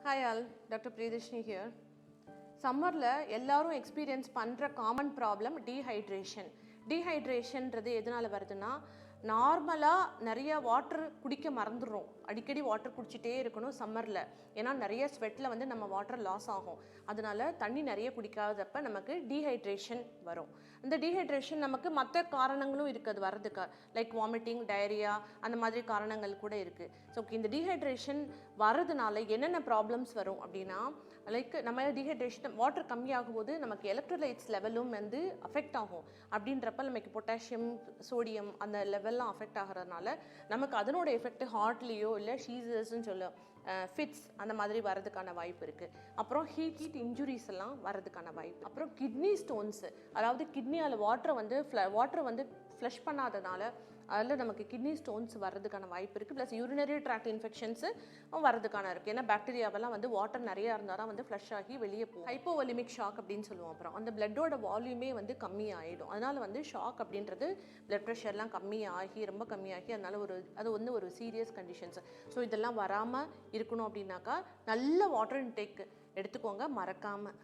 Hi all, Dr. Priyadashini here. சம்மரில் எல்லாரும் experience பண்ணுற காமன் ப்ராப்ளம் டீஹைட்ரேஷன். டீஹைட்ரேஷன்றது எதனால் வருதுன்னா, நார்மலாக நிறைய வாட்டர் குடிக்க மறந்துடுறோம். அடிக்கடி வாட்டர் குடிச்சிட்டே இருக்கணும் சம்மரில். ஏன்னா நிறைய ஸ்வெட்டில் வந்து நம்ம வாட்டர் லாஸ் ஆகும். அதனால தண்ணி நிறைய குடிக்காதப்ப நமக்கு டீஹைட்ரேஷன் வரும். இந்த டீஹைட்ரேஷன் நமக்கு மற்ற காரணங்களும் இருக்குது வர்றதுக்கு, லைக் வாமிட்டிங், டயரியா, அந்த மாதிரி காரணங்கள் கூட இருக்குது. ஸோ இந்த டீஹைட்ரேஷன் வர்றதுனால என்னென்ன ப்ராப்ளம்ஸ் வரும் அப்படின்னா, லைக் நம்ம டீஹைட்ரேஷன் வாட்டர் கம்மியாகும் போது நமக்கு எலக்ட்ரோலைட்ஸ் லெவலும் வந்து அஃபெக்ட் ஆகும். அப்படின்றப்ப நமக்கு பொட்டாசியம், சோடியம் அந்த லெவல்லாம் அஃபெக்ட் ஆகிறதுனால நமக்கு அதனோட எஃபெக்ட் ஹார்ட்லேயோ இல்லை ஷீசர்ஸ்ன்னு சொல்ல ஃபிட்ஸ் அந்த மாதிரி வரதுக்கான வாய்ப்பு இருக்குது. அப்புறம் ஹீட் இன்ஜுரிஸ் எல்லாம் வரதுக்கான வாய்ப்பு. அப்புறம் கிட்னி ஸ்டோன்ஸு, அதாவது கிட்னியால் வாட்டரை வந்து ஃப்ளஷ் பண்ணாதனால அதில் நமக்கு கிட்னி ஸ்டோன்ஸ் வர்றதுக்கான வாய்ப்பு இருக்குது. ப்ளஸ் யூரினரி ட்ராக்ட் இன்ஃபெக்ஷன்ஸு வரதுக்கான இருக்குது. ஏன்னா பாக்டீரியாவெல்லாம் வந்து வாட்டர் நிறையா இருந்தால் தான் வந்து ஃப்ளஷ் ஆகி வெளியே போகும். ஹைப்போவலிமிக் ஷாக் அப்படின்னு சொல்லுவோம். அப்புறம் அந்த பிளட்டோட வால்யூமே வந்து கம்மி ஆகிடும். அதனால் வந்து ஷாக் அப்படின்றது பிளட் ப்ரெஷர்லாம் ரொம்ப கம்மியாகி அதனால் அது வந்து ஒரு சீரியஸ் கண்டிஷன்ஸ். ஸோ இதெல்லாம் வராமல் இருக்கணும் அப்படின்னாக்கா நல்ல வாட்டர் இன்டேக் எடுத்துக்கோங்க மறக்காமல்.